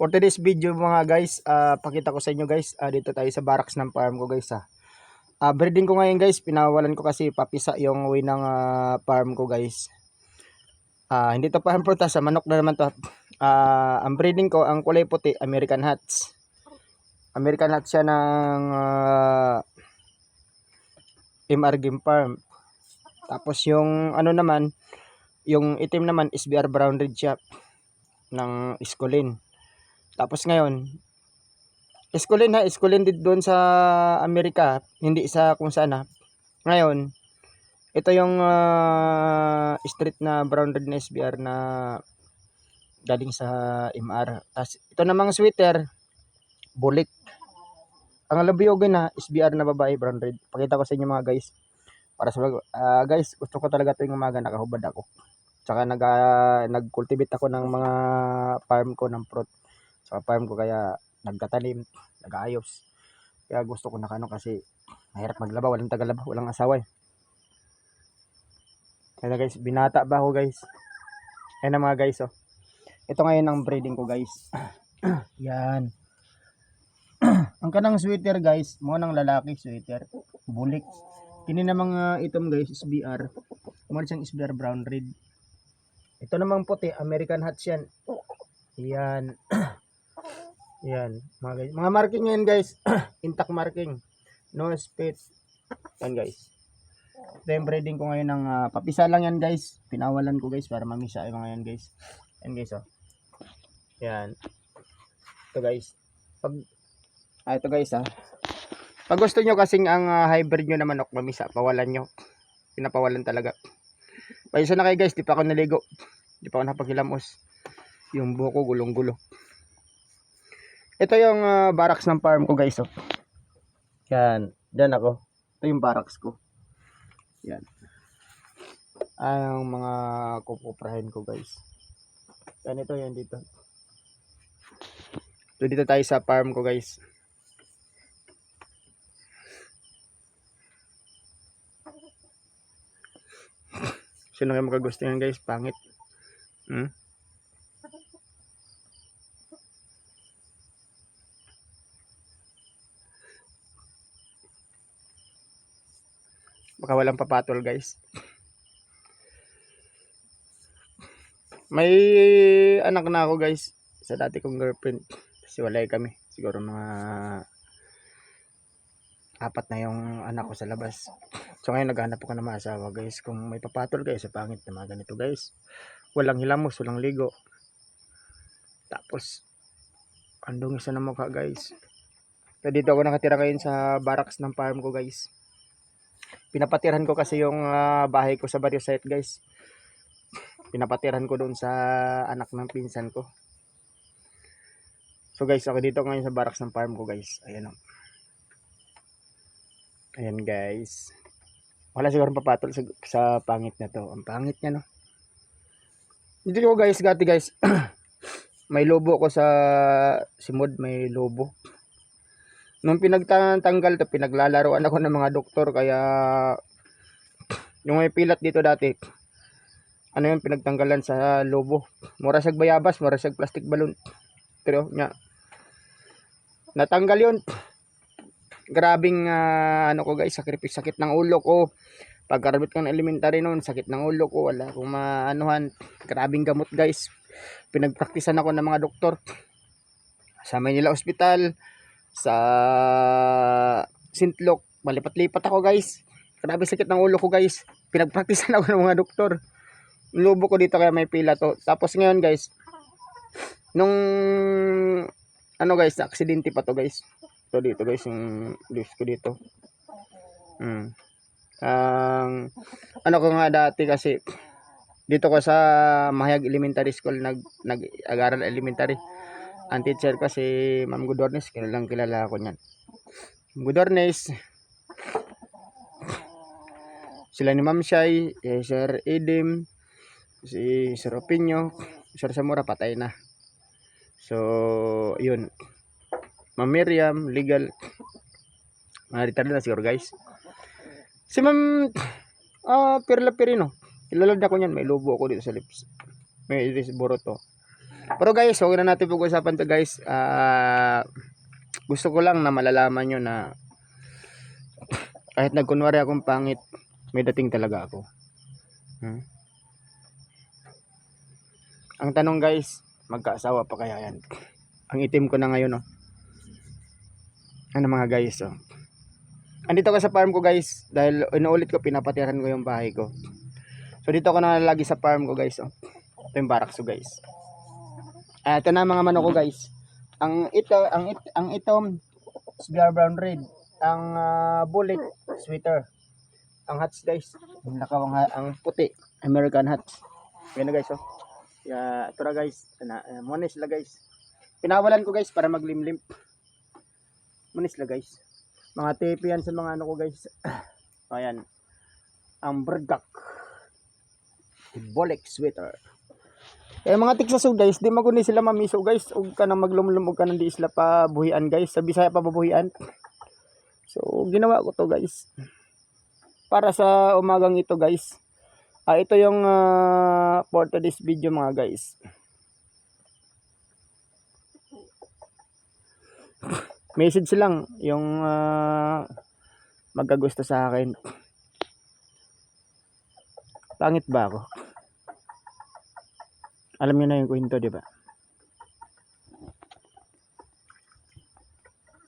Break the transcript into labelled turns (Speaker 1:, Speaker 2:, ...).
Speaker 1: For today's video mga guys, pakita ko sa inyo guys, dito tayo sa barracks ng farm ko guys. Breeding ko ngayon guys, pinawalan ko kasi papisa yung way ng farm ko guys. Hindi to farm prutas, sa manok na naman to. Ang breeding ko, ang kulay puti, American Hats. American Hats siya ng MR Game Farm. Tapos yung ano naman, yung itim naman, SBR Brown Red siya ng Escolin. Tapos ngayon, Escolin din doon sa Amerika, hindi sa kung saan. Ngayon, ito yung street na brown red na SBR na galing sa MR. Tapos ito namang sweater, bulik. Ang labiyogin na SBR na babae brown red. Pakita ko sa inyo mga guys. Para sa guys, gusto ko talaga tuwing umaga nakahubad ako. Tsaka nag-cultivate ako ng mga farm ko ng fruit. Sa farm ko kaya nagtatanim, nag-aayos. Kaya gusto ko nakano kasi mahirap maglaba, walang tagalaba, walang asawa eh. Kaya guys, binata ba ako guys? Ayan na mga guys oh. Ito ngayon ang breeding ko guys. Yan. Ang kanang sweater guys, mo nang lalaki sweater, bulik. Kini namang itom guys, SBR. Mo siyang SBR brown red. Ito namang puti, American Hats yan. Yan. Yan, mga guys. Mga marking yan guys. Intact marking. No spit. Yan guys. Ito yung breeding ko ngayon ng papisa lang yan guys. Pinawalan ko guys para mamisa yung mga yan guys. Yan guys oh. Yan. Ito guys. Ito guys Pag gusto nyo kasing ang hybrid nyo na manok mamisa, pawalan nyo. Pinapawalan talaga. Paisa na kayo guys, di pa ako naligo. Di pa ako napagilamos. Yung buhok ko gulong-gulo. Ito yung barracks ng farm ko guys oh. Yan, diyan ako. Ito yung barracks ko. Yan. Ang mga kukuprahin ko guys. Yan ito, yan dito. So dito tayo sa farm ko guys. Sino kayo makagusto yan guys? Pangit. Baka walang papatol guys. May anak na ako guys. Sa dati kong girlfriend. Kasi walay kami. Siguro mga 4 na yung anak ko sa labas. So ngayon naghahanap ako ng mga asawa guys. Kung may papatol guys, sa pangit na mga ganito guys. Walang hilamos, walang ligo. Tapos andong isa na mukha guys. So dito ako nakatira ngayon sa barracks ng farm ko guys. Pinapatiran ko kasi yung bahay ko sa Barrio Site guys. Pinapatiran ko doon sa anak ng pinsan ko. So guys, ako dito ngayon sa barracks ng farm ko guys. Ayan o. Ayan guys. Wala siguro papatol sa pangit na to. Ang pangit niya no. Dito ko guys, gati guys. May lobo ko sa simod, may lobo. Nung pinagtanggal to, pinaglalaroan ako ng mga doktor kaya yung may pilat dito dati. Ano yung pinagtanggalan sa lobo. Mura siyag bayabas, mura siyag plastic balloon. Pero nya natanggal yun. Grabing ano ko guys, sakit ng ulo ko. Pagkarabit ko ng elementary noon, sakit ng ulo ko, wala akong maanuhan. Grabing gamot guys. Pinagpraktisan ako ng mga doktor. Sa Manila Hospital, sa Sintlok, malipat-lipat ako guys. Grabe sakit ng ulo ko guys. Pinagpraktisan ako ng mga doktor. Lubo ko dito kaya may pila to. Tapos ngayon guys, nung ano guys, aksidente pa to guys. So dito guys, yung lift ko dito. Ano ko nga dati kasi dito ko sa Mahayag Elementary School nag-aral elementary. Ang teacher ko si Ma'am Gudornes, kilala ko niyan. Gudornes. Sila ni Ma'am Shai, Sir Edim, si Sir Opinio, Sir Samora patay na. So, yun. Ma'am Miriam, legal. Retired na siguro guys. Si Ma'am Perla Perino. Kilala na ko niyan, may lobo ako dito sa lips. May iris boroto. Pero guys, huwag na natin pag-usapan to guys. Gusto ko lang na malalaman nyo na kahit nagkunwari akong pangit, may dating talaga ako. Ang tanong guys, magkaasawa pa kaya yan? Ang itim ko na ngayon, oh. Ano mga guys, oh. Andito ko sa farm ko guys, dahil inuulit ko, pinapatiran ko yung bahay ko. So dito ako na lagi sa farm ko guys, oh. Ito yung barracks ko guys. Ito na mga manok ko guys. Ang itom, Siberian brown red. Ang bullet, sweater. Ang hats guys, ang puti, American hats. Yan na guys, oh. Ito na guys, muna sila guys. Pinawalan ko guys para maglimlim. Muna sila guys. Mga tepe yan sa mga ano ko guys. Ayan. Ang bergak. Bolek sweater. Kaya mga tiksaso guys, di maguni sila mamiso guys. Huwag ka nang maglumlum, huwag ka nang di sila pabuhian guys. Sa Bisaya pabuhian. So, ginawa ko to guys. Para sa umagang ito guys. Ito yung for today's video mga guys. Message lang yung magkagusto sa akin. Pangit ba ako? Alam niyo na yung kwento, di ba?